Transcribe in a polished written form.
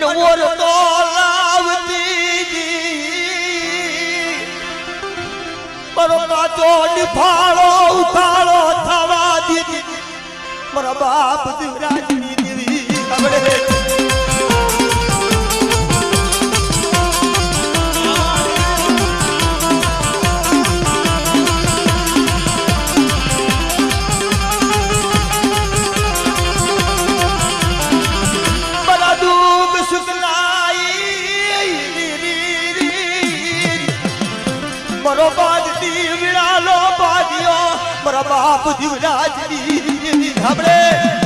અને ઓર તો લાવતી મારો કાચો નિફાળો ઉફાળો થવા દીધી મારા બાપ શિવરાજની દેવી ખબરે મારો બાજતી વિડાલો બાજ્યો મારા બાપ શિવરાજની ખબરે